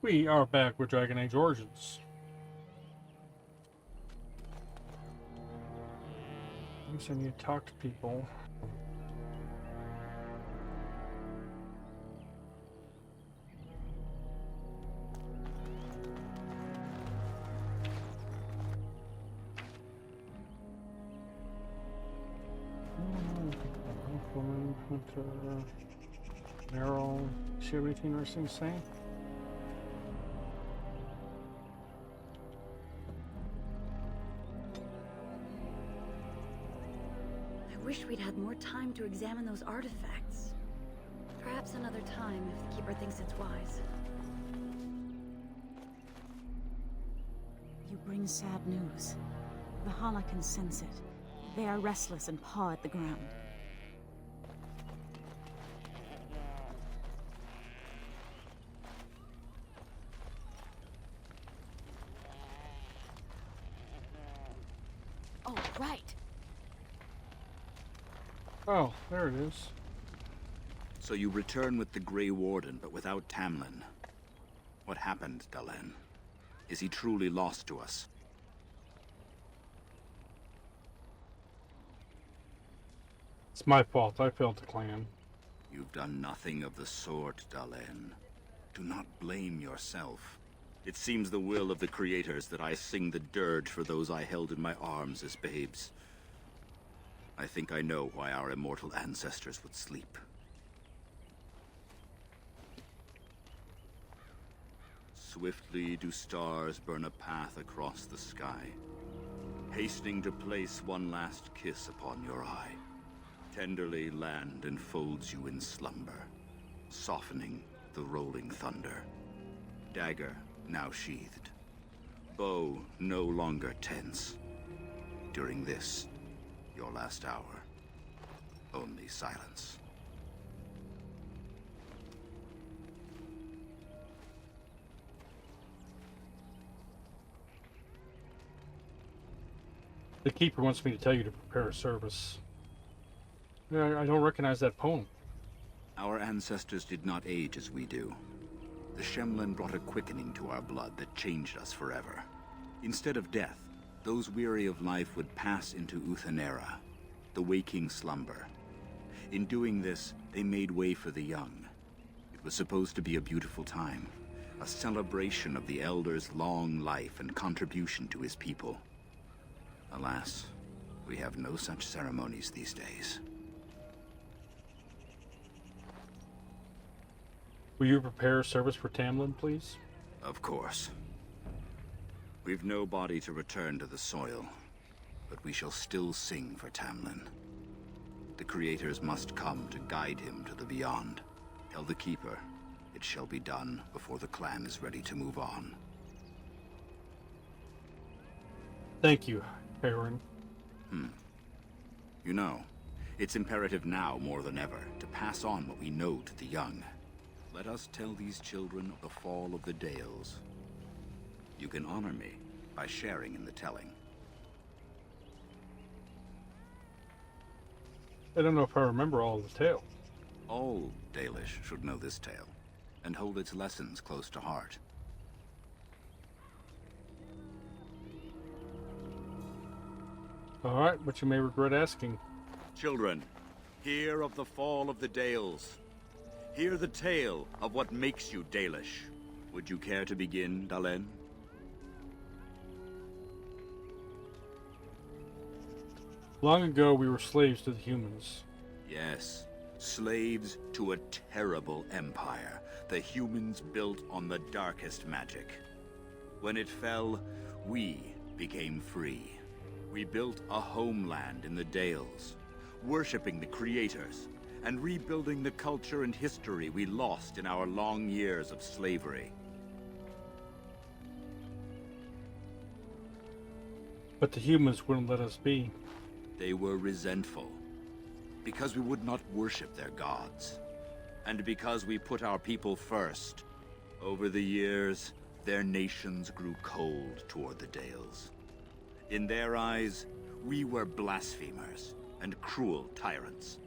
We are back with Dragon Age Origins. I guess I need to talk to people. Meryl, see anything interesting to say? I wish we'd had more time to examine those artifacts. Perhaps another time, if the Keeper thinks it's wise. You bring sad news. The Hala can sense it. They are restless and paw at the ground. Oh, right. Oh, there it is. So you return with the Grey Warden, but without Tamlin. What happened, Dalen? Is he truly lost to us? It's my fault. I failed the clan. You've done nothing of the sort, Dalen. Do not blame yourself. It seems the will of the Creators that I sing the dirge for those I held in my arms as babes. I think I know why our immortal ancestors would sleep. Swiftly do stars burn a path across the sky, hastening to place one last kiss upon your eye. Tenderly land enfolds you in slumber, softening the rolling thunder. Dagger now sheathed, bow no longer tense. During this, your last hour, only silence. The Keeper wants me to tell you to prepare a service. I don't recognize that poem. Our ancestors did not age as we do. The Shemlin brought a quickening to our blood that changed us forever. Instead of death, those weary of life would pass into Uthanera, the waking slumber. In doing this, they made way for the young. It was supposed to be a beautiful time, a celebration of the Elder's long life and contribution to his people. Alas, we have no such ceremonies these days. Will you prepare a service for Tamlin, please? Of course. We've no body to return to the soil, but we shall still sing for Tamlin. The Creators must come to guide him to the beyond. Tell the Keeper, it shall be done before the clan is ready to move on. Thank you, Aaron. You know, it's imperative now more than ever to pass on what we know to the young. Let us tell these children of the fall of the Dales. You can honor me by sharing in the telling. I don't know if I remember all of the tale. All Dalish should know this tale, and hold its lessons close to heart. Alright, but you may regret asking. Children, hear of the fall of the Dales. Hear the tale of what makes you Dalish. Would you care to begin, Dalen? Long ago, we were slaves to the humans. Yes, slaves to a terrible empire the humans built on the darkest magic. When it fell, we became free. We built a homeland in the Dales, worshipping the Creators, and rebuilding the culture and history we lost in our long years of slavery. But the humans wouldn't let us be. They were resentful, because we would not worship their gods, and because we put our people first. Over the years, their nations grew cold toward the Dales. In their eyes, we were blasphemers and cruel tyrants.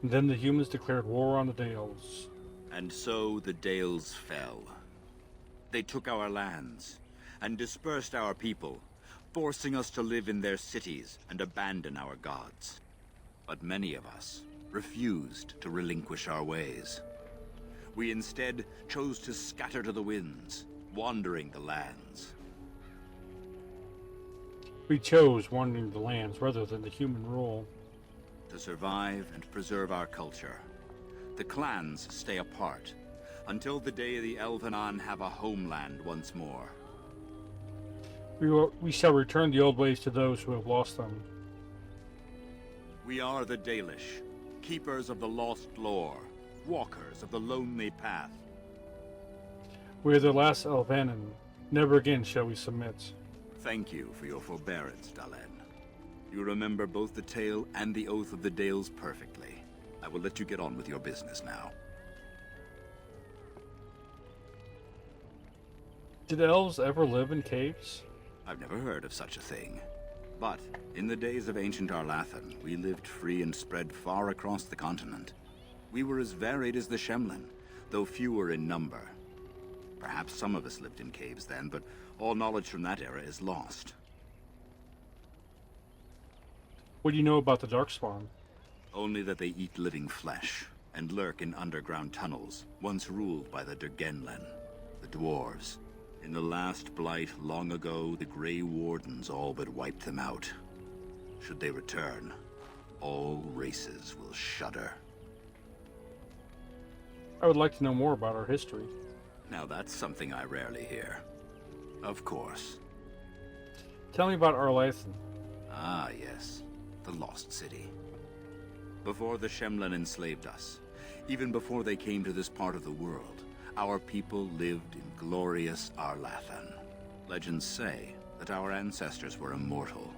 And then the humans declared war on the Dales. And so the Dales fell. They took our lands and dispersed our people, forcing us to live in their cities and abandon our gods. But many of us refused to relinquish our ways. We instead chose to scatter to the winds, wandering the lands. We chose wandering the lands rather than the human rule. To survive and preserve our culture, the clans stay apart until the day the Elvenon have a homeland once more. We shall return the old ways to those who have lost them. We are the Dalish, keepers of the lost lore, walkers of the lonely path. We are the last Elvenon. Never again shall we submit. Thank you for your forbearance, Dalen. You remember both the tale and the oath of the Dales perfectly. I will let you get on with your business now. Did elves ever live in caves? I've never heard of such a thing. But in the days of ancient Arlathan, we lived free and spread far across the continent. We were as varied as the Shemlin, though fewer in number. Perhaps some of us lived in caves then, but all knowledge from that era is lost. What do you know about the Darkspawn? Only that they eat living flesh, and lurk in underground tunnels, once ruled by the Dergenlen, the dwarves. In the last blight long ago, the Grey Wardens all but wiped them out. Should they return, all races will shudder. I would like to know more about our history. Now that's something I rarely hear. Of course. Tell me about Arlathan. Ah, yes. The Lost City. Before the Shemlin enslaved us, even before they came to this part of the world, our people lived in glorious Arlathan. Legends say that our ancestors were immortal,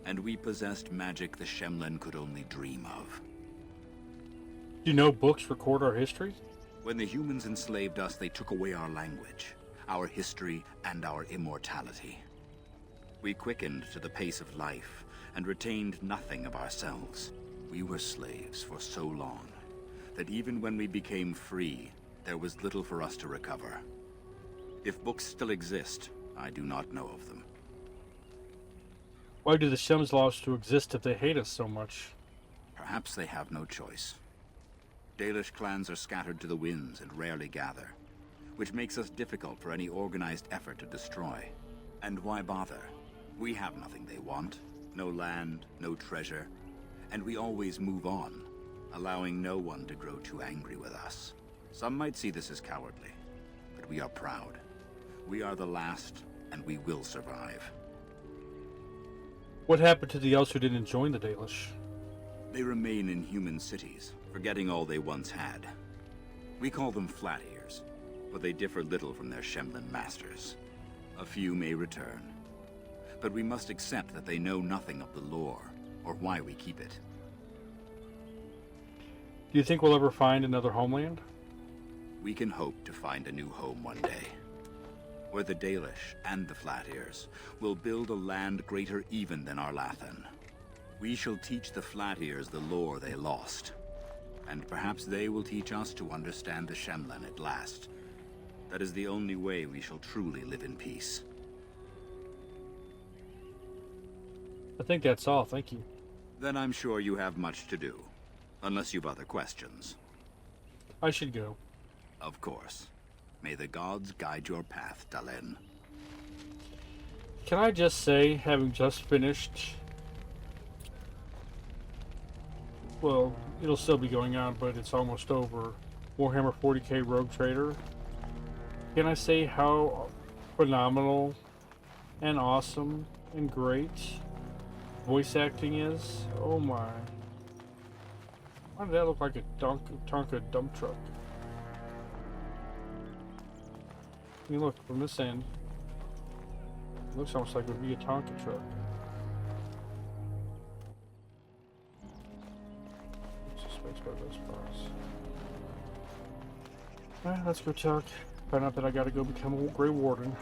and we possessed magic the Shemlin could only dream of. Do you know books record our history? When the humans enslaved us, they took away our language, our history, and our immortality. We quickened to the pace of life and retained nothing of ourselves. We were slaves for so long that even when we became free, there was little for us to recover. If books still exist, I do not know of them. Why do the Shems laws to exist if they hate us so much? Perhaps they have no choice. Dalish clans are scattered to the winds and rarely gather, which makes us difficult for any organized effort to destroy. And why bother? We have nothing they want. No land, no treasure, and we always move on, allowing no one to grow too angry with us. Some might see this as cowardly, but we are proud. We are the last, and we will survive. What happened to the elves who didn't join the Dalish? They remain in human cities, forgetting all they once had. We call them Flat Ears, but they differ little from their Shemlin masters. A few may return, but we must accept that they know nothing of the lore, or why we keep it. Do you think we'll ever find another homeland? We can hope to find a new home one day, where the Dalish and the Flat Ears will build a land greater even than Arlathan. We shall teach the Flat Ears the lore they lost, and perhaps they will teach us to understand the Shemlin at last. That is the only way we shall truly live in peace. I think that's all, thank you. Then I'm sure you have much to do, unless you've other questions. I should go. Of course. May the gods guide your path, Dalen. Can I just say, having just finished... Well, it'll still be going on, but it's almost over. Warhammer 40k Rogue Trader. Can I say how phenomenal and awesome and great voice acting is? Oh my. Why did that look like a Tonka dump truck? I mean, look, from this end, it looks almost like it would be a Tonka truck. Alright, let's go talk. Find out that I gotta go become a Grey Warden.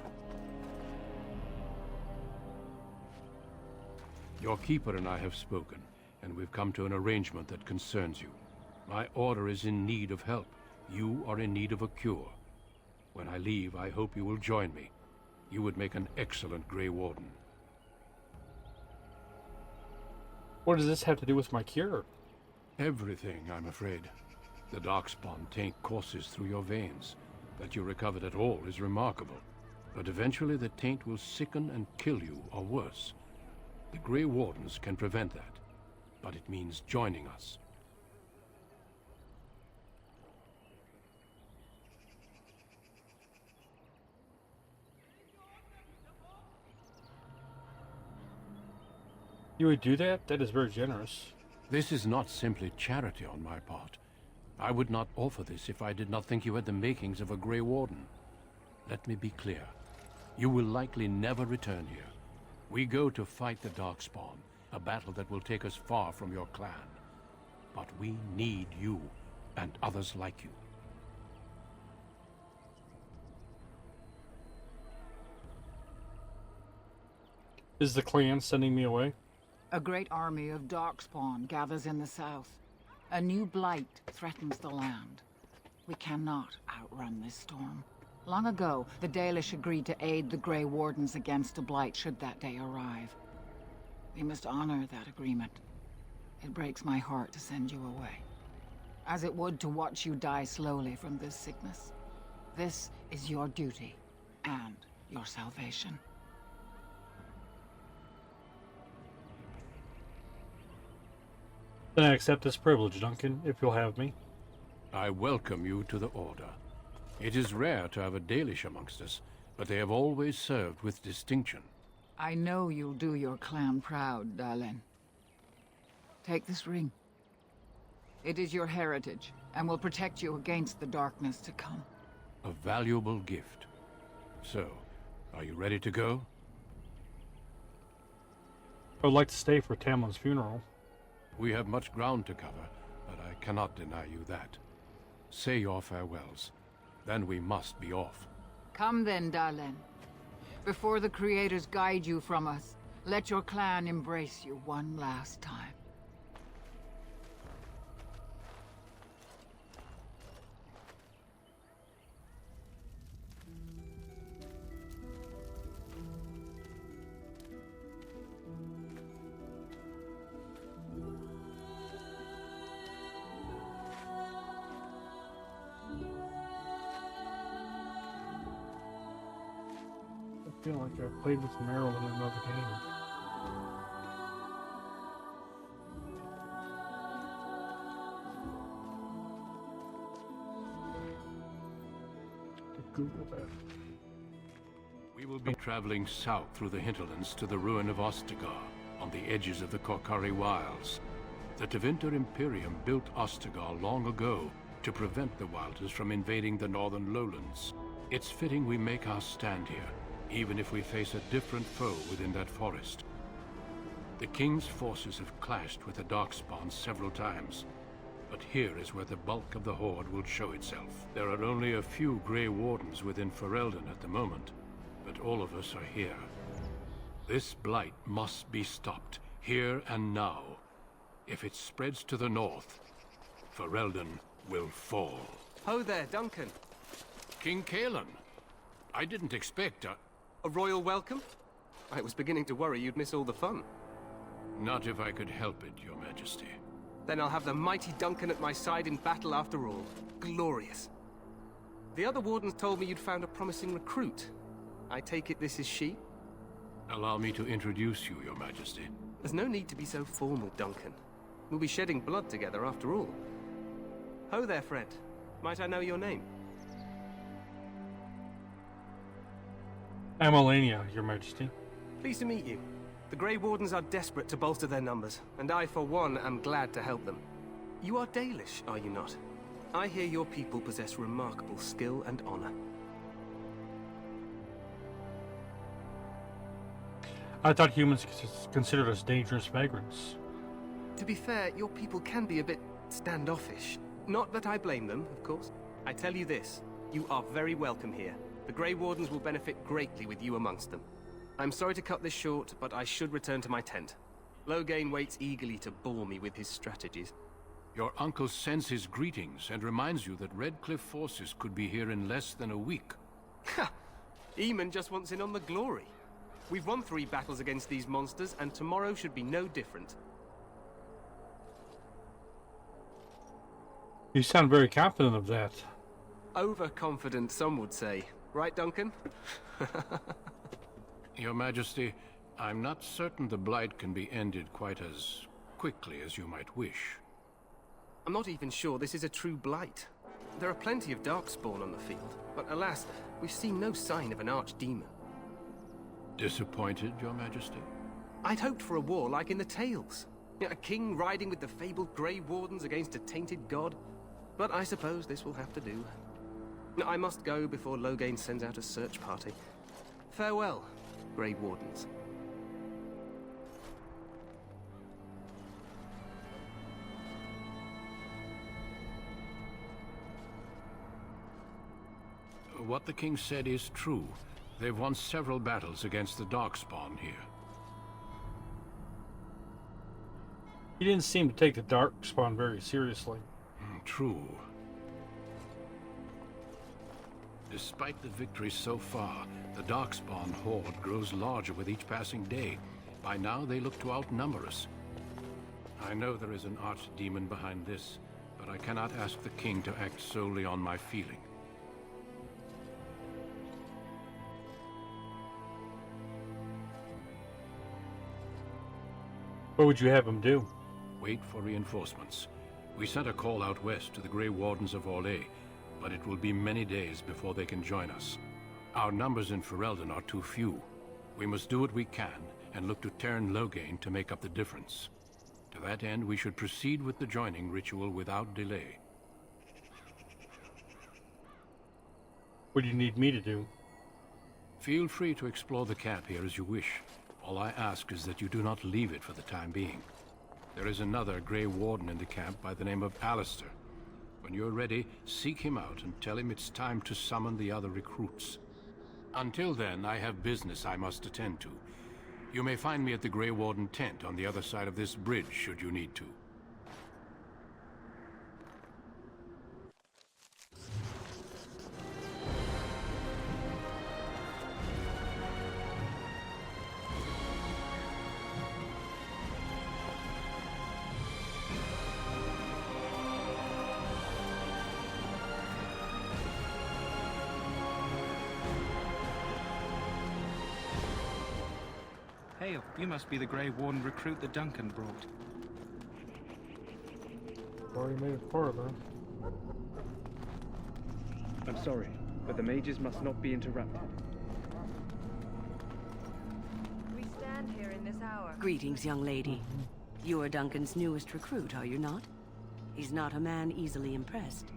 Your keeper and I have spoken, and we've come to an arrangement that concerns you. My order is in need of help, You are in need of a cure. When I leave, I hope you will join me. You would make an excellent Grey Warden. What does this have to do with my cure? Everything, I'm afraid. The Darkspawn taint courses through your veins. That you recovered at all is remarkable. But eventually the taint will sicken and kill you, or worse. The Grey Wardens can prevent that. But it means joining us. You would do that? That is very generous. This is not simply charity on my part. I would not offer this if I did not think you had the makings of a Grey Warden. Let me be clear. You will likely never return here. We go to fight the Darkspawn, a battle that will take us far from your clan. But we need you, and others like you. Is the clan sending me away? A great army of Darkspawn gathers in the south. A new blight threatens the land. We cannot outrun this storm. Long ago, the Dalish agreed to aid the Grey Wardens against a blight should that day arrive. We must honor that agreement. It breaks my heart to send you away, as it would to watch you die slowly from this sickness. This is your duty, and your salvation. Then I accept this privilege, Duncan, if you'll have me. I welcome you to the Order. It is rare to have a Dalish amongst us, but they have always served with distinction. I know you'll do your clan proud, Dalen. Take this ring. It is your heritage, and will protect you against the darkness to come. A valuable gift. So, are you ready to go? I would like to stay for Tamlin's funeral. We have much ground to cover, but I cannot deny you that. Say your farewells. Then we must be off. Come then, Dalen. Before the Creators guide you from us, let your clan embrace you one last time. I feel like I played with Meryl in another game. Google that. We will be traveling south through the hinterlands to the ruin of Ostagar, on the edges of the Korkari Wilds. The Tevinter Imperium built Ostagar long ago to prevent the Wilders from invading the northern lowlands. It's fitting we make our stand here, even if we face a different foe within that forest. The King's forces have clashed with the Darkspawn several times, but here is where the bulk of the Horde will show itself. There are only a few Grey Wardens within Ferelden at the moment, but all of us are here. This blight must be stopped, here and now. If it spreads to the north, Ferelden will fall. Ho there, Duncan. King Kalen, I didn't expect A royal welcome? I was beginning to worry you'd miss all the fun. Not if I could help it, Your Majesty. Then I'll have the mighty Duncan at my side in battle after all. Glorious. The other wardens told me you'd found a promising recruit. I take it this is she? Allow me to introduce you, Your Majesty. There's no need to be so formal, Duncan. We'll be shedding blood together after all. Ho there, friend. Might I know your name? I'm Alania, Your Majesty. Pleased to meet you. The Grey Wardens are desperate to bolster their numbers, and I, for one, am glad to help them. You are Dalish, are you not? I hear your people possess remarkable skill and honor. I thought humans considered us dangerous vagrants. To be fair, your people can be a bit standoffish. Not that I blame them, of course. I tell you this, you are very welcome here. The Grey Wardens will benefit greatly with you amongst them. I'm sorry to cut this short, but I should return to my tent. Loghain waits eagerly to bore me with his strategies. Your uncle sends his greetings and reminds you that Redcliffe forces could be here in less than a week. Ha! Eamon just wants in on the glory. We've won 3 battles against these monsters, and tomorrow should be no different. You sound very confident of that. Overconfident, some would say. Right, Duncan? Your Majesty, I'm not certain the Blight can be ended quite as quickly as you might wish. I'm not even sure this is a true blight. There are plenty of Darkspawn on the field, but alas, we've seen no sign of an archdemon. Disappointed, Your Majesty? I'd hoped for a war like in the tales. A king riding with the fabled Grey Wardens against a tainted god. But I suppose this will have to do. I must go before Loghain sends out a search party. Farewell, Grey Wardens. What the king said is true. They've won several battles against the Darkspawn here. He didn't seem to take the Darkspawn very seriously. True. Despite the victories so far, the Darkspawn horde grows larger with each passing day. By now, they look to outnumber us. I know there is an archdemon behind this, but I cannot ask the king to act solely on my feeling. What would you have him do? Wait for reinforcements. We sent a call out west to the Grey Wardens of Orlais, but it will be many days before they can join us. Our numbers in Ferelden are too few. We must do what we can, and look to Teyrn Loghain to make up the difference. To that end, we should proceed with the joining ritual without delay. What do you need me to do? Feel free to explore the camp here as you wish. All I ask is that you do not leave it for the time being. There is another Grey Warden in the camp by the name of Alistair. When you're ready, seek him out and tell him it's time to summon the other recruits. Until then, I have business I must attend to. You may find me at the Grey Warden tent on the other side of this bridge, should you need to. Hail, you must be the Grey Warden recruit that Duncan brought. Already made it farther. I'm sorry, but the mages must not be interrupted. We stand here in this hour. Greetings, young lady. You are Duncan's newest recruit, are you not? He's not a man easily impressed.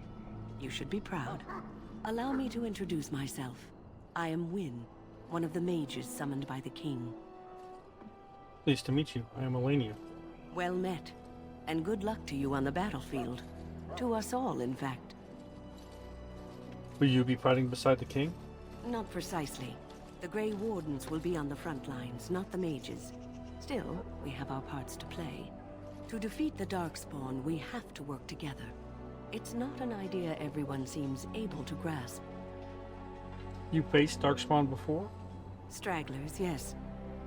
You should be proud. Allow me to introduce myself. I am Wynne, one of the mages summoned by the king. Pleased to meet you. I am Elenia. Well met. And good luck to you on the battlefield. To us all, in fact. Will you be fighting beside the king? Not precisely. The Grey Wardens will be on the front lines, not the mages. Still, we have our parts to play. To defeat the Darkspawn, we have to work together. It's not an idea everyone seems able to grasp. You faced Darkspawn before? Stragglers, yes.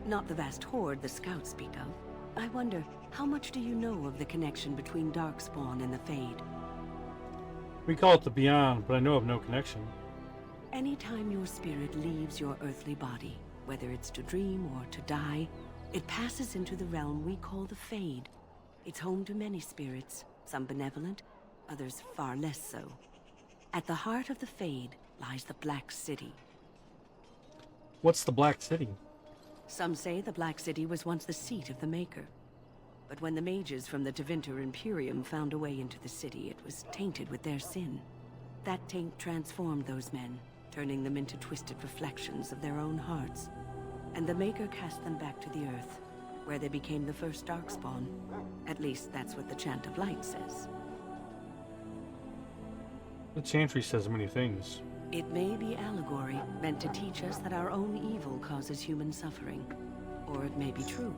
Not the vast horde the scouts speak of. I wonder, how much do you know of the connection between Darkspawn and the Fade? We call it the Beyond, but I know of no connection. Anytime your spirit leaves your earthly body, whether it's to dream or to die, it passes into the realm we call the Fade. It's home to many spirits, some benevolent, others far less so. At the heart of the Fade lies the Black City. What's the Black City? Some say the Black City was once the seat of the Maker. But when the mages from the Tevinter Imperium found a way into the city, it was tainted with their sin. That taint transformed those men, turning them into twisted reflections of their own hearts. And the Maker cast them back to the Earth, where they became the first Darkspawn. At least that's what the Chant of Light says. The Chantry says many things. It may be allegory, meant to teach us that our own evil causes human suffering. Or it may be true.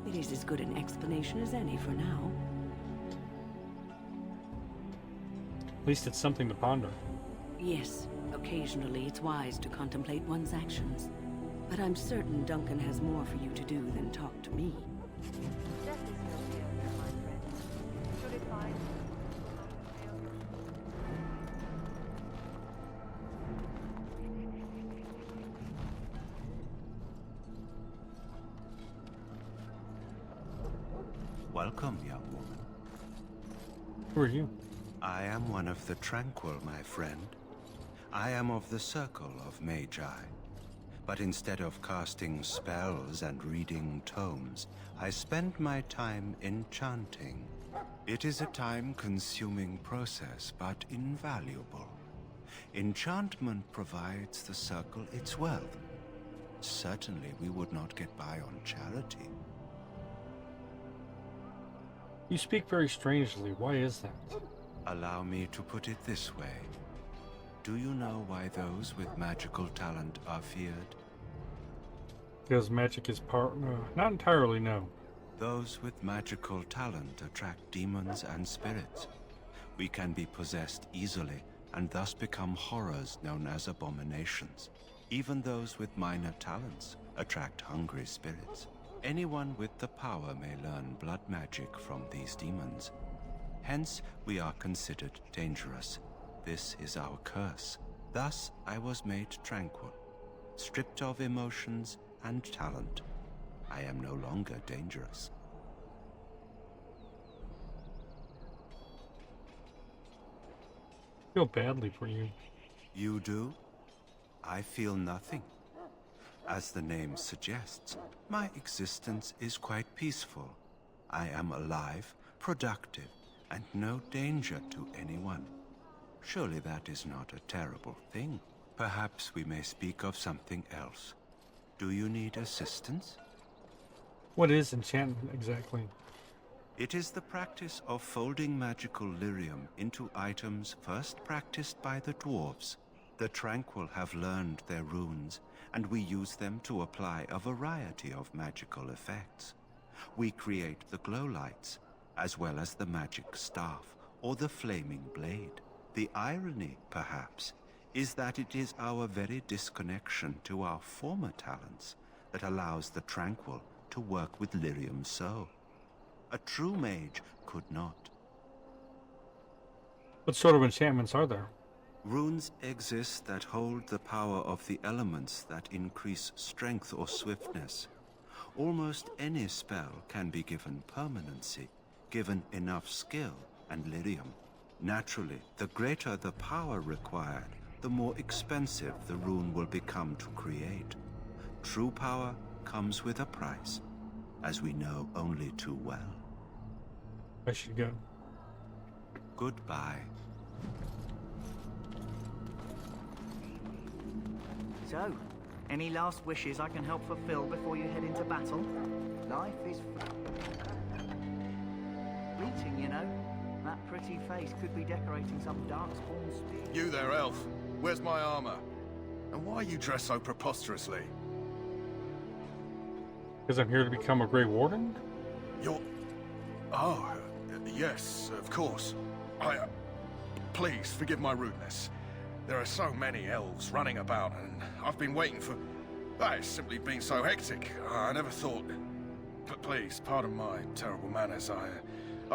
It is as good an explanation as any for now. least it's something to ponder. Yes, occasionally it's wise to contemplate one's actions. But I'm certain Duncan has more for you to do than talk to me. Death is no failure, my friend. Should it find you, will not fail you. Welcome, young woman. Who are you? I am one of the Tranquil, my friend. I am of the Circle of Magi. But instead of casting spells and reading tomes, I spend my time enchanting. It is a time-consuming process, but invaluable. Enchantment provides the Circle its wealth. Certainly we would not get by on charity. You speak very strangely. Why is that? Allow me to put it this way. Do you know why those with magical talent are feared? Because magic is part... not entirely, no. Those with magical talent attract demons and spirits. We can be possessed easily, and thus become horrors known as abominations. Even those with minor talents attract hungry spirits. Anyone with the power may learn blood magic from these demons. Hence, we are considered dangerous. This is our curse. Thus, I was made tranquil, stripped of emotions and talent. I am no longer dangerous. I feel badly for you. You do? I feel nothing. As the name suggests, my existence is quite peaceful. I am alive, productive, and no danger to anyone. Surely that is not a terrible thing. Perhaps we may speak of something else. Do you need assistance? What is enchantment exactly? It is the practice of folding magical lyrium into items first practiced by the dwarves. The Tranquil have learned their runes, and we use them to apply a variety of magical effects. We create the glow lights, as well as the magic staff, or the flaming blade. The irony, perhaps, is that it is our very disconnection to our former talents that allows the Tranquil to work with lyrium so. A true mage could not. What sort of enchantments are there? Runes exist that hold the power of the elements that increase strength or swiftness. Almost any spell can be given permanency, given enough skill and lyrium. Naturally, the greater the power required, the more expensive the rune will become to create. True power comes with a price, as we know only too well. I should go. Goodbye. So, any last wishes I can help fulfill before you head into battle? Life is fleeting, you know. That pretty face could be decorating some darkspawn spear. You there, elf. Where's my armor? And why are you dressed so preposterously? Because I'm here to become a Grey Warden? You're... Oh, yes, of course. Please, forgive my rudeness. There are so many elves running about, and I've been waiting for... It's simply been so hectic. I never thought... But please, pardon my terrible manners. I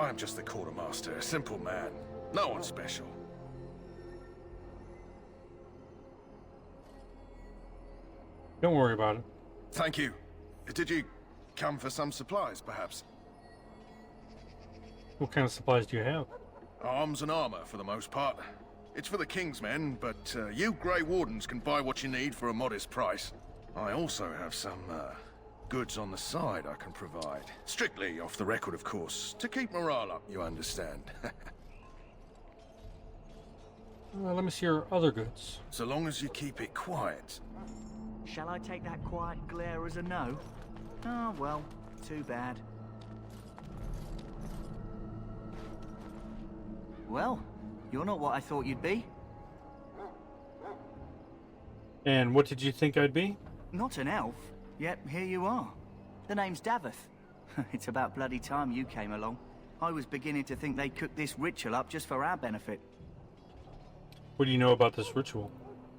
am just the quartermaster, a simple man. No one special. Don't worry about it. Thank you. Did you come for some supplies, perhaps? What kind of supplies do you have? Arms and armor, for the most part. It's for the King's men, but you Grey Wardens can buy what you need for a modest price. I also have some goods on the side I can provide. Strictly off the record, of course. To keep morale up, you understand. Let me see your other goods. So long as you keep it quiet. Shall I take that quiet glare as a no? Oh, well, too bad. Well, you're not what I thought you'd be. And what did you think I'd be? Not an elf, yet here you are. The name's Daveth. It's about bloody time you came along. I was beginning to think they cooked this ritual up just for our benefit. What do you know about this ritual?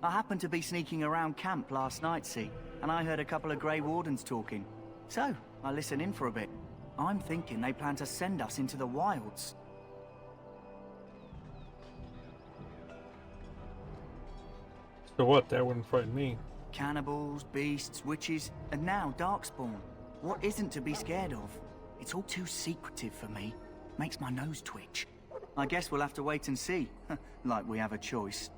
I happened to be sneaking around camp last night, see, and I heard a couple of Grey Wardens talking. So, I listened in for a bit. I'm thinking they plan to send us into the wilds. So what? That wouldn't frighten me. Cannibals, beasts, witches, and now Darkspawn. What isn't to be scared of? It's all too secretive for me. Makes my nose twitch. I guess we'll have to wait and see. Like we have a choice.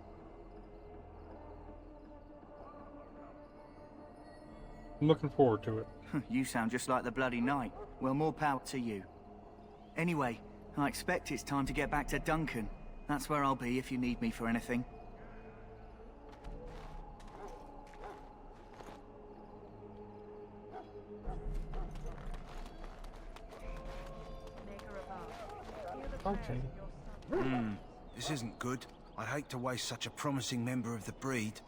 I'm looking forward to it. You sound just like the bloody knight. Well, more power to you. Anyway, I expect it's time to get back to Duncan. That's where I'll be if you need me for anything. Okay. This isn't good. I'd hate to waste such a promising member of the breed.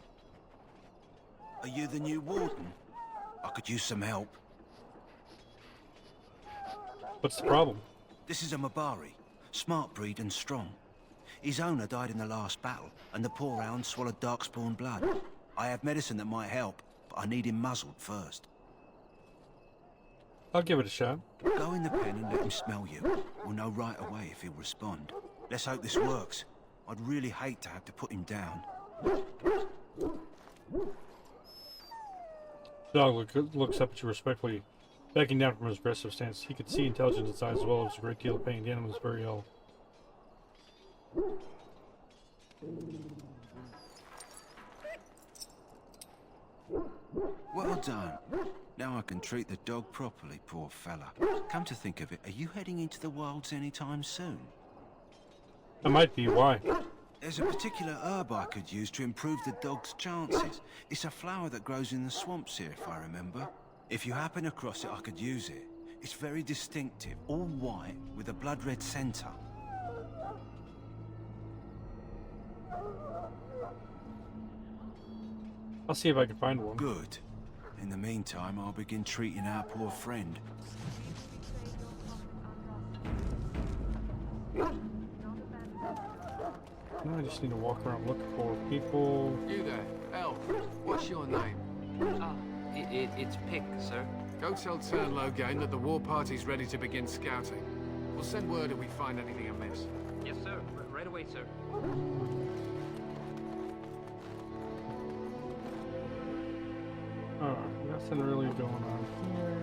Are you the new warden? I could use some help. What's the problem? This is a Mabari. Smart breed and strong. His owner died in the last battle, and the poor hound swallowed Darkspawn blood. I have medicine that might help, but I need him muzzled first. I'll give it a shot. Go in the pen and let him smell you. We'll know right away if he'll respond. Let's hope this works. I'd really hate to have to put him down. Dog looks up at you respectfully, backing down from his aggressive stance. He could see intelligence inside as well as a great deal of pain. The animal is very ill. Well done. Now I can treat the dog properly, poor fella. Come to think of it, are you heading into the wilds anytime soon? I might be. Why? There's a particular herb I could use to improve the dog's chances. It's a flower that grows in the swamps here, if I remember. If you happen across it, I could use it. It's very distinctive, all white, with a blood-red center. I'll see if I can find one. Good. In the meantime, I'll begin treating our poor friend. No, I just need to walk around looking for people. You there, elf. What's your name? It's Pick, sir. Go tell Turnlow Game that the war party's ready to begin scouting. We'll send word if we find anything amiss. Yes, sir. Right away, sir. Nothing really going on here.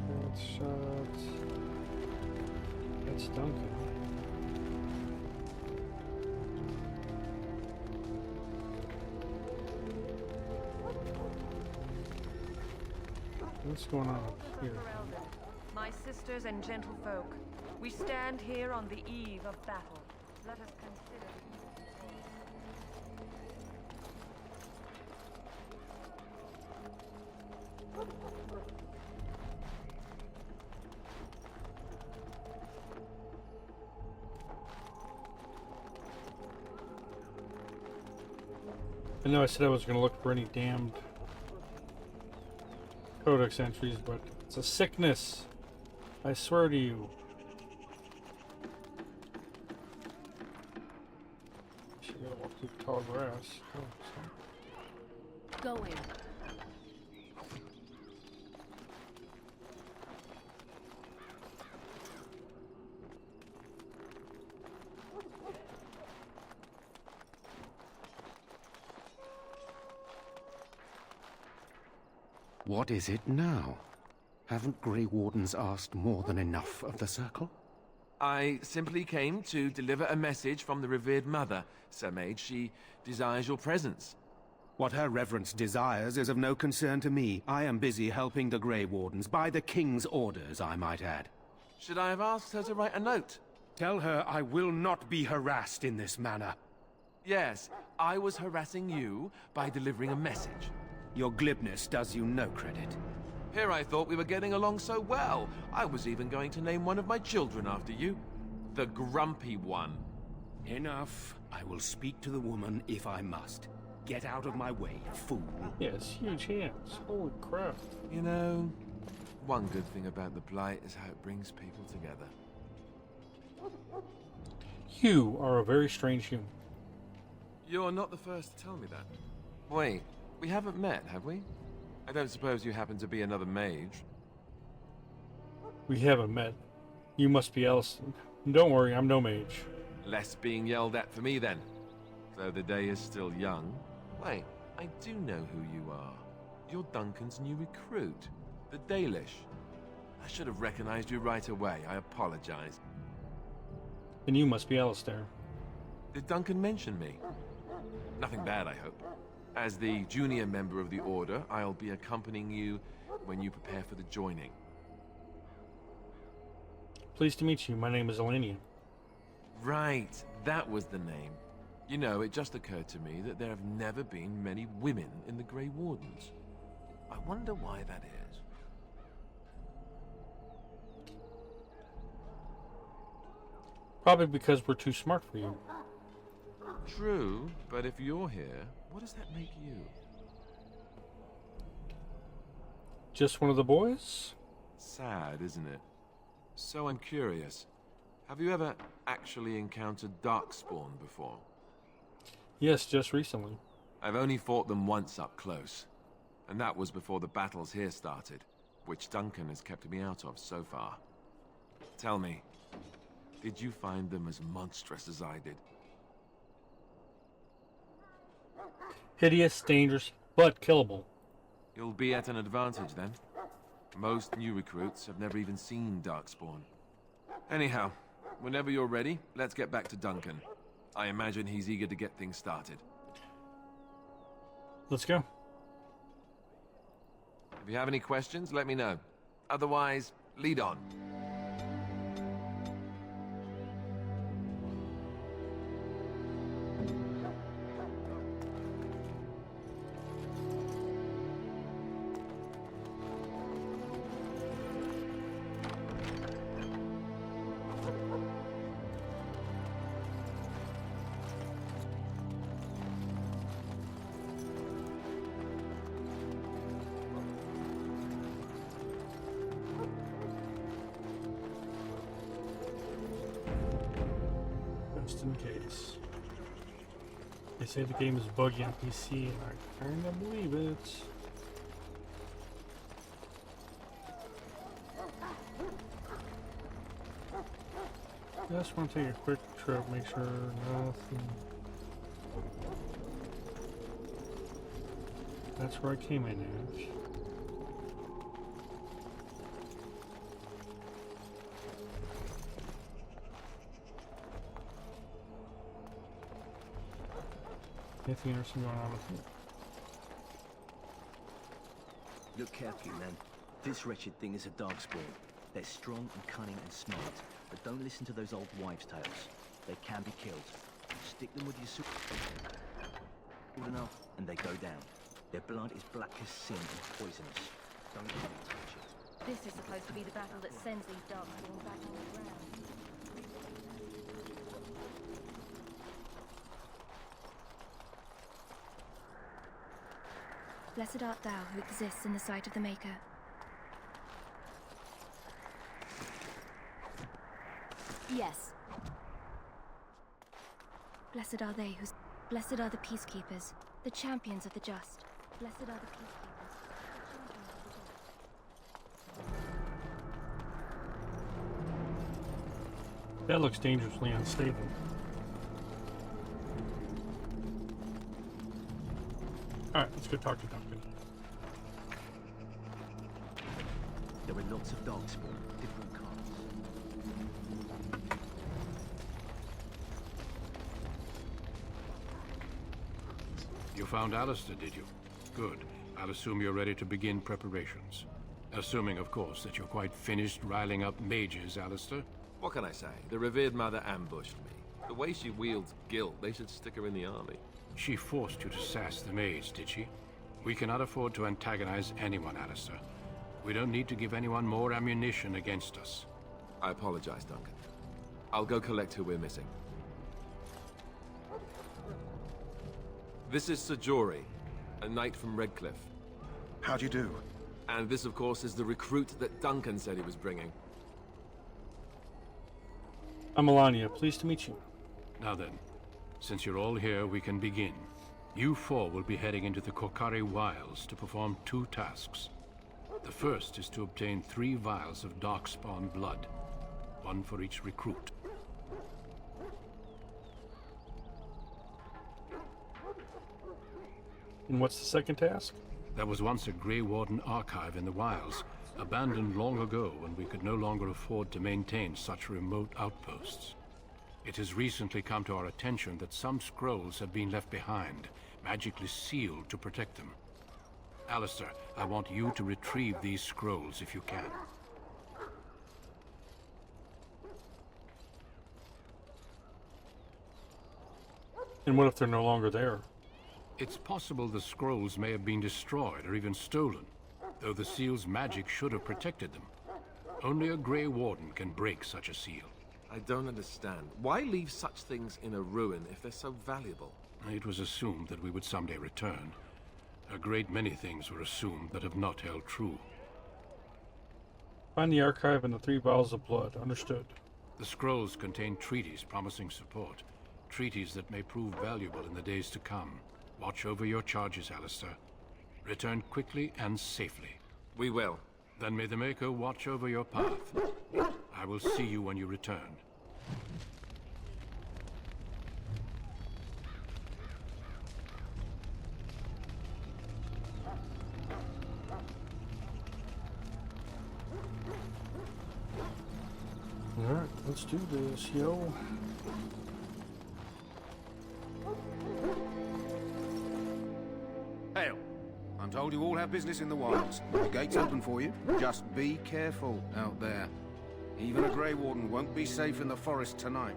That's shots. That's Duncan. What's going on up here? My sisters and gentlefolk, we stand here on the eve of battle. Let us consider. I know I said I was going to look for any damned codex entries, but it's a sickness. I swear to you. Should go walk through the tall grass. Go in. What is it now? Haven't Grey Wardens asked more than enough of the Circle? I simply came to deliver a message from the revered mother, Sir Mage. She desires your presence. What her reverence desires is of no concern to me. I am busy helping the Grey Wardens, by the King's orders, I might add. Should I have asked her to write a note? Tell her I will not be harassed in this manner. Yes, I was harassing you by delivering a message. Your glibness does you no credit. Here I thought we were getting along so well. I was even going to name one of my children after you. The Grumpy One. Enough. I will speak to the woman if I must. Get out of my way, fool. Yes, huge hands. Holy crap. You know, one good thing about the Blight is how it brings people together. You are a very strange human. You're not the first to tell me that. Wait, we haven't met, have we? I don't suppose you happen to be another mage? We haven't met. You must be Allison. Don't worry, I'm no mage. Less being yelled at for me, then. Though the day is still young. Wait, I do know who you are. You're Duncan's new recruit, the Dalish. I should have recognized you right away. I apologize. Then you must be Alistair. Did Duncan mention me? Nothing bad, I hope. As the junior member of the Order, I'll be accompanying you when you prepare for the joining. Pleased to meet you. My name is Elenia. Right, that was the name. You know, it just occurred to me that there have never been many women in the Grey Wardens. I wonder why that is. Probably because we're too smart for you. True, but if you're here, what does that make you? Just one of the boys? Sad, isn't it? So I'm curious. Have you ever actually encountered Darkspawn before? Yes, just recently. I've only fought them once up close. And that was before the battles here started, which Duncan has kept me out of so far. Tell me, did you find them as monstrous as I did? Hideous, dangerous, but killable. You'll be at an advantage then. Most new recruits have never even seen Darkspawn. Anyhow, whenever you're ready, let's get back to Duncan. I imagine he's eager to get things started. Let's go. If you have any questions, let me know. Otherwise, lead on. Just in case. They say the game is buggy on PC, and I kind of believe it. Just want to take a quick trip, make sure nothing. That's where I came in at. Anything interesting going on with you? Look carefully, man. This wretched thing is a darkspawn. They're strong and cunning and smart, but don't listen to those old wives' tales. They can be killed. Stick them with your sword enough, and they go down. Their blood is black as sin and poisonous. Don't let them touch it. This is supposed to be the battle that sends these darkspawn back on the ground. Blessed art thou who exists in the sight of the Maker. Yes. Blessed are they who... Blessed are the peacekeepers, the champions of the just. Blessed are the peacekeepers, the champions of the just. That looks dangerously unstable. Alright, let's go talk to Duncan. There are lots of darkspawn, different kinds. You found Alistair, did you? Good. I'll assume you're ready to begin preparations. Assuming, of course, that you're quite finished riling up mages, Alistair. What can I say? The revered mother ambushed me. The way she wields guilt, they should stick her in the army. She forced you to sass the mage, did she? We cannot afford to antagonize anyone, Alistair. We don't need to give anyone more ammunition against us. I apologize, Duncan. I'll go collect who we're missing. This is Sir Jory, a knight from Redcliffe. How do you do? And this, of course, is the recruit that Duncan said he was bringing. I'm Melania. Pleased to meet you. Now then, since you're all here, we can begin. You four will be heading into the Korcari Wilds to perform 2 tasks. The first is to obtain 3 vials of Darkspawn blood, 1 for each recruit. And what's the second task? There was once a Grey Warden archive in the wilds, abandoned long ago when we could no longer afford to maintain such remote outposts. It has recently come to our attention that some scrolls have been left behind, magically sealed to protect them. Alistair, I want you to retrieve these scrolls if you can. And what if they're no longer there? It's possible the scrolls may have been destroyed or even stolen, though the seal's magic should have protected them. Only a Grey Warden can break such a seal. I don't understand. Why leave such things in a ruin if they're so valuable? It was assumed that we would someday return. A great many things were assumed that have not held true. Find the archive and the 3 vials of blood. Understood. The scrolls contain treaties promising support. Treaties that may prove valuable in the days to come. Watch over your charges, Alistair. Return quickly and safely. We will. Then may the Maker watch over your path. I will see you when you return. Alright, let's do this, yo. Hail. I'm told you all have business in the wilds. The gate's open for you. Just be careful out there. Even a Grey Warden won't be safe in the forest tonight.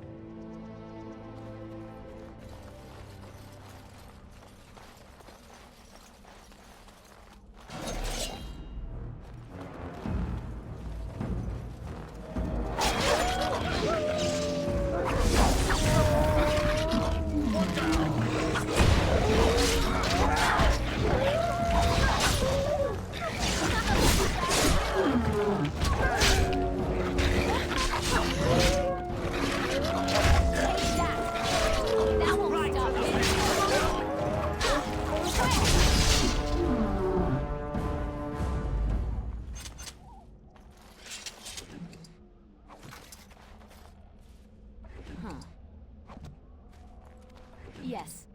Yes.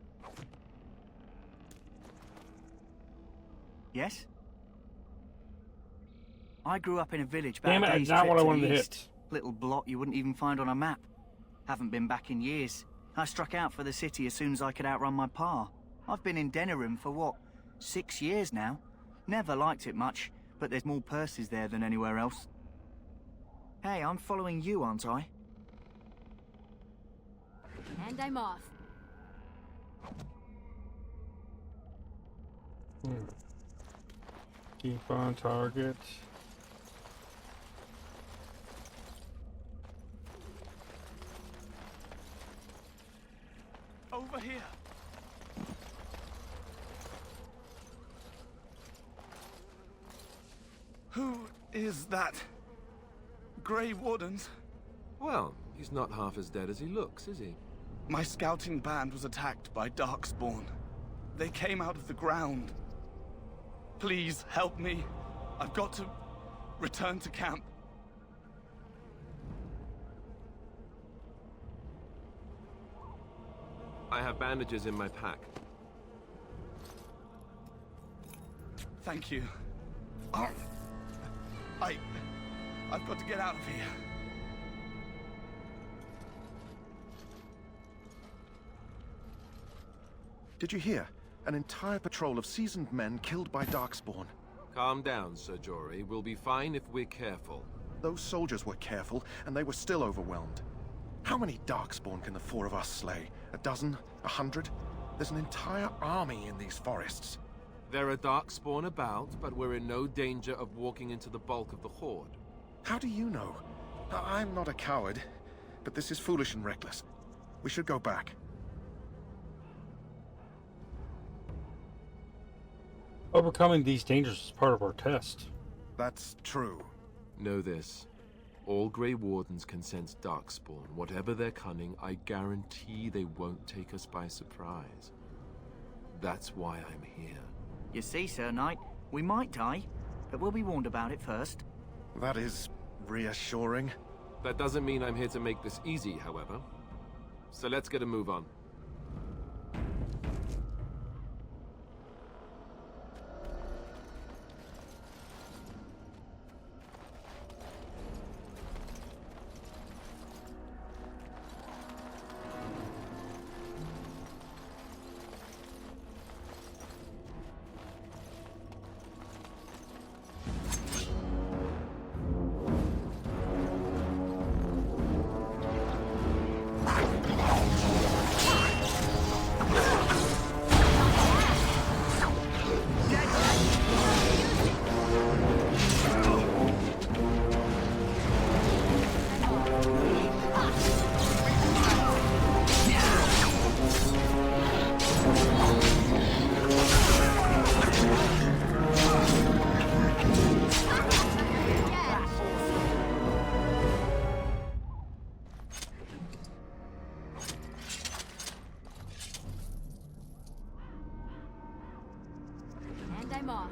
Yes? I grew up in a village Damn about it, a day's not trip what I to wanted the to east. hit. Little blot you wouldn't even find on a map. Haven't been back in years. I struck out for the city as soon as I could outrun my pa. I've been in Denerim for what, 6 years now? Never liked it much, but there's more purses there than anywhere else. Hey, I'm following you, aren't I? And I'm off. Keep on target. Over here. Who is that? Grey Wardens? Well, he's not half as dead as he looks, is he? My scouting band was attacked by Darkspawn. They came out of the ground. Please help me. I've got to return to camp. I have bandages in my pack. Thank you. I've got to get out of here. Did you hear? An entire patrol of seasoned men killed by Darkspawn. Calm down, Sir Jory. We'll be fine if we're careful. Those soldiers were careful, and they were still overwhelmed. How many Darkspawn can the 4 of us slay? 12? 100? There's an entire army in these forests. There are Darkspawn about, but we're in no danger of walking into the bulk of the Horde. How do you know? I'm not a coward, but this is foolish and reckless. We should go back. Overcoming these dangers is part of our test. That's true. Know this. All Grey Wardens can sense Darkspawn. Whatever their cunning, I guarantee they won't take us by surprise. That's why I'm here. You see, Sir Knight, we might die, but we'll be warned about it first. That is reassuring. That doesn't mean I'm here to make this easy, however. So let's get a move on. And I'm off.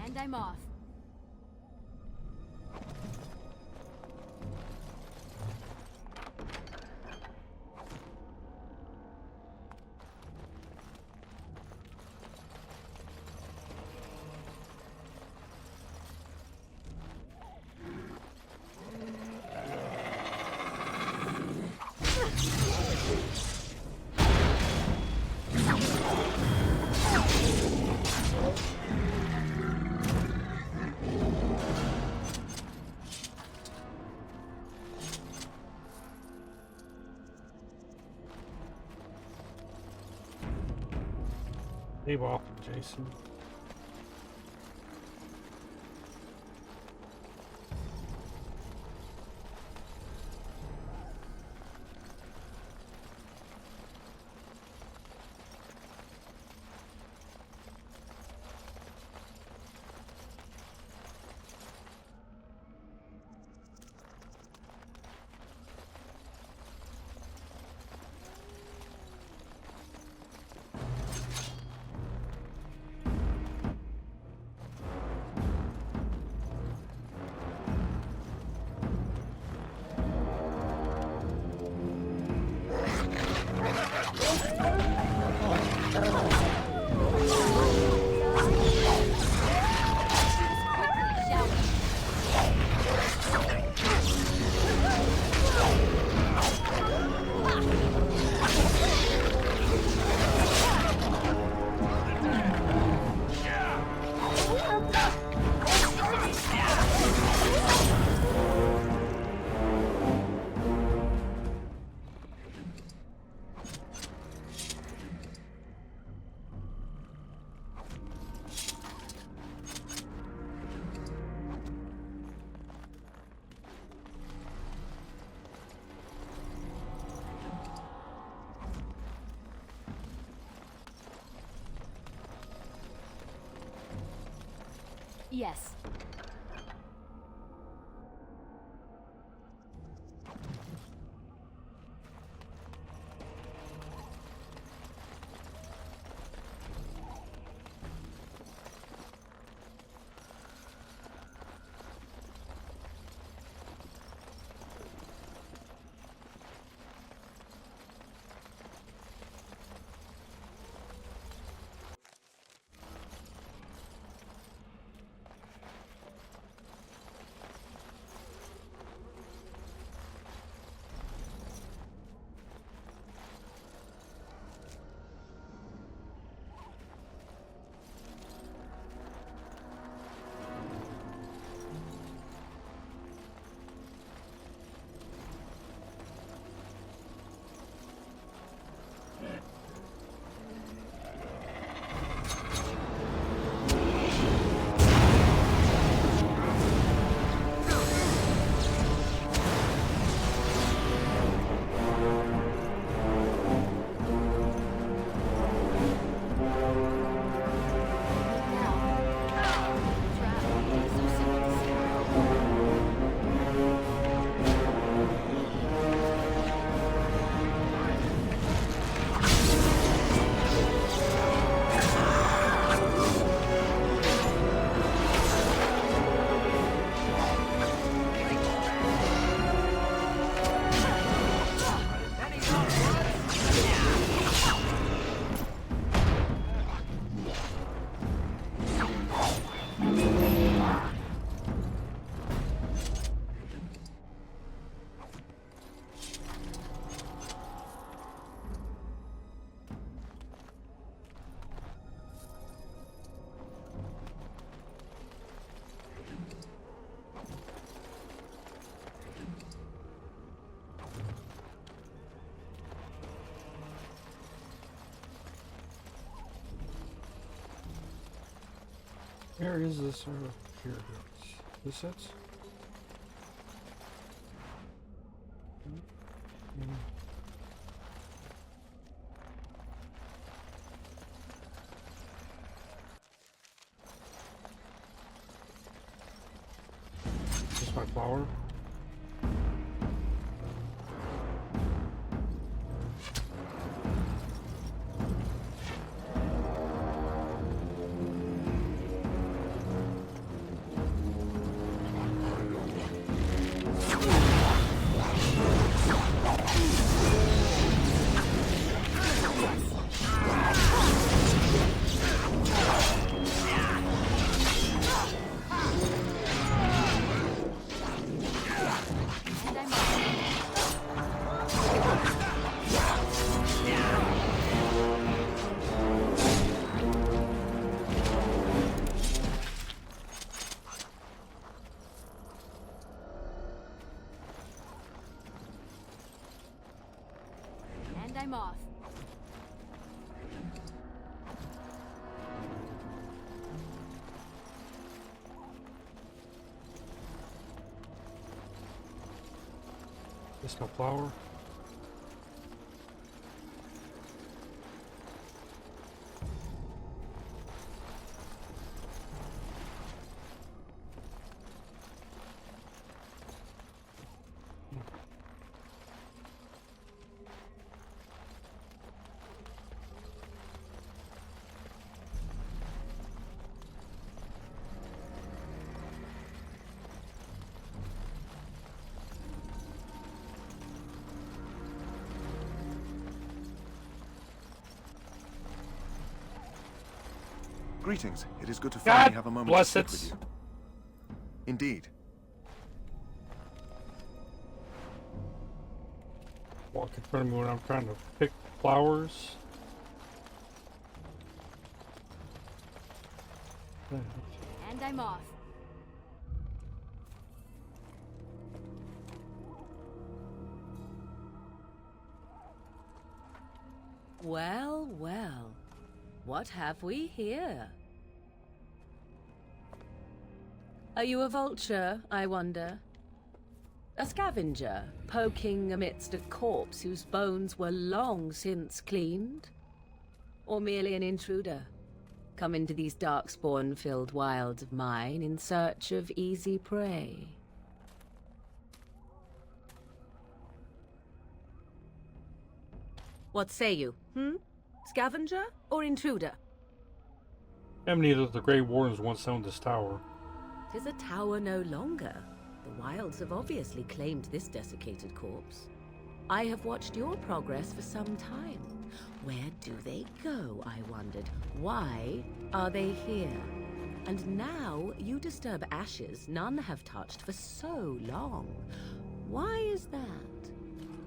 And I'm off. Leave off, Jason. Yes. Where is this? Here it is. This it? Is this my flower? I'm off. This my flower. Greetings. It is good to God finally have a moment to bless speak it. with you. Indeed. Walk in front of me when I'm trying to pick flowers. And I'm off. Well, well. What have we here? Are you a vulture, I wonder? A scavenger, poking amidst a corpse whose bones were long since cleaned? Or merely an intruder, come into these darkspawn-filled wilds of mine in search of easy prey. What say you, Scavenger or intruder? I'm neither. The Grey Wardens once owned this tower. 'Tis a tower no longer. The wilds have obviously claimed this desiccated corpse. I have watched your progress for some time. Where do they go, I wondered? Why are they here? And now you disturb ashes none have touched for so long. Why is that?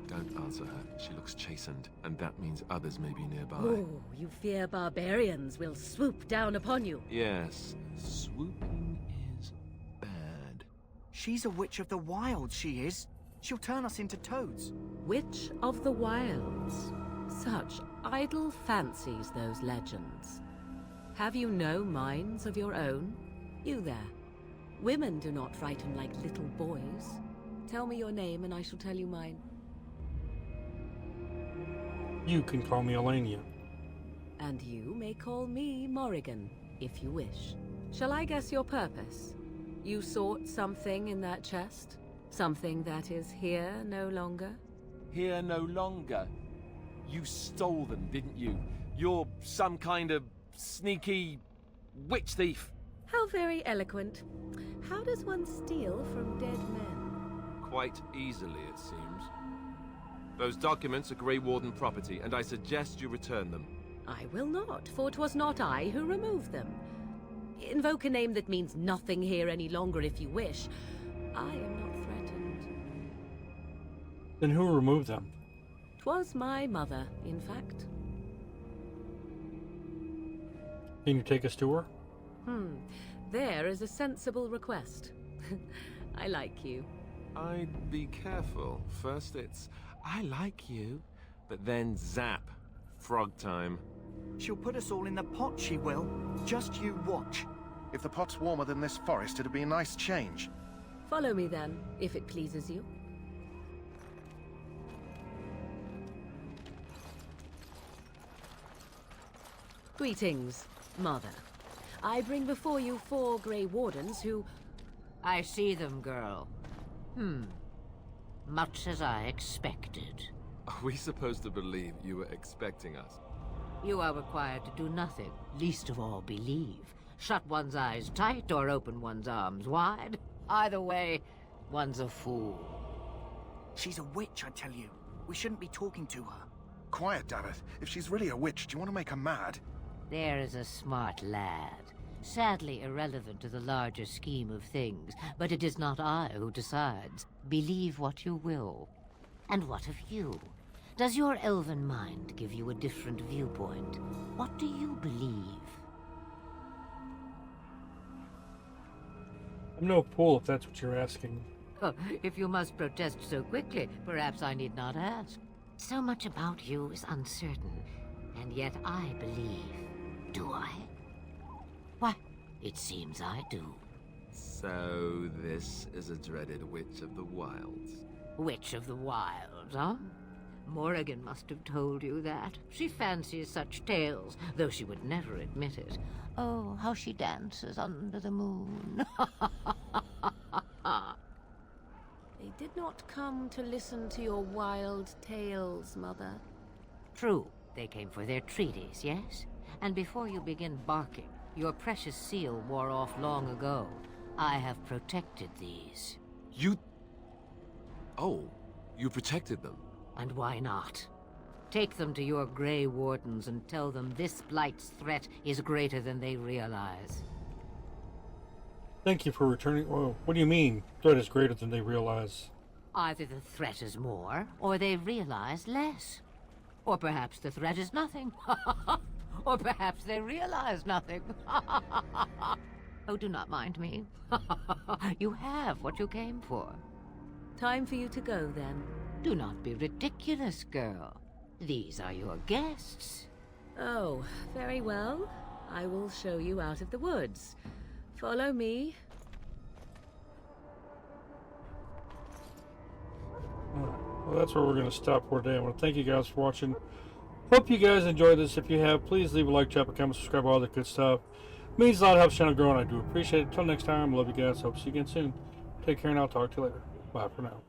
Don't answer her. She looks chastened, and that means others may be nearby. Oh, you fear barbarians will swoop down upon you. Yes, swooping is bad. She's a witch of the wilds, she is. She'll turn us into toads. Witch of the wilds. Such idle fancies, those legends. Have you no minds of your own? You there. Women do not frighten like little boys. Tell me your name and I shall tell you mine. You can call me Elenia. And you may call me Morrigan, if you wish. Shall I guess your purpose? You sought something in that chest? Something that is here no longer? Here no longer? You stole them, didn't you? You're some kind of sneaky witch thief. How very eloquent. How does one steal from dead men? Quite easily, it seems. Those documents are Grey Warden property, and I suggest you return them. I will not, for 'twas not I who removed them. Invoke a name that means nothing here any longer if you wish. I am not threatened. Then who removed them? 'Twas my mother, in fact. Can you take us to her? There is a sensible request. I like you. I'd be careful. First it's, I like you, but then zap. Frog time. She'll put us all in the pot, she will. Just you watch. If the pot's warmer than this forest, it'd be a nice change. Follow me then, if it pleases you. Greetings, Mother. I bring before you 4 Grey Wardens who... I see them, girl. Much as I expected. Are we supposed to believe you were expecting us? You are required to do nothing, least of all believe. Shut one's eyes tight or open one's arms wide. Either way, one's a fool. She's a witch, I tell you. We shouldn't be talking to her. Quiet, dammit. If she's really a witch, do you want to make her mad? There is a smart lad. Sadly irrelevant to the larger scheme of things, but it is not I who decides. Believe what you will. And what of you? Does your elven mind give you a different viewpoint? What do you believe? I'm no fool if that's what you're asking. Oh, if you must protest so quickly, perhaps I need not ask. So much about you is uncertain, and yet I believe. Do I? Why, it seems I do. So this is a dreaded witch of the wilds. Witch of the wilds, huh? Morrigan must have told you that. She fancies such tales, though she would never admit it. Oh, how she dances under the moon. They did not come to listen to your wild tales, Mother. True, they came for their treaties, yes? And before you begin barking, your precious seal wore off long ago. I have protected these. You... Oh, you protected them? And why not? Take them to your Grey Wardens and tell them this Blight's threat is greater than they realize. Thank you for returning. Whoa, what do you mean? Threat is greater than they realize. Either the threat is more, or they realize less. Or perhaps the threat is nothing. Or perhaps they realize nothing. Oh, do not mind me. You have what you came for. Time for you to go, then. Do not be ridiculous, girl. These are your guests. Oh, very well. I will show you out of the woods. Follow me. Well, that's where we're going to stop for today. I want to thank you guys for watching. Hope you guys enjoyed this. If you have, please leave a like, drop a comment, subscribe, all that good stuff. It means a lot, helps the channel grow, and I do appreciate it. Until next time, love you guys. Hope to see you again soon. Take care, and I'll talk to you later. Bye for now.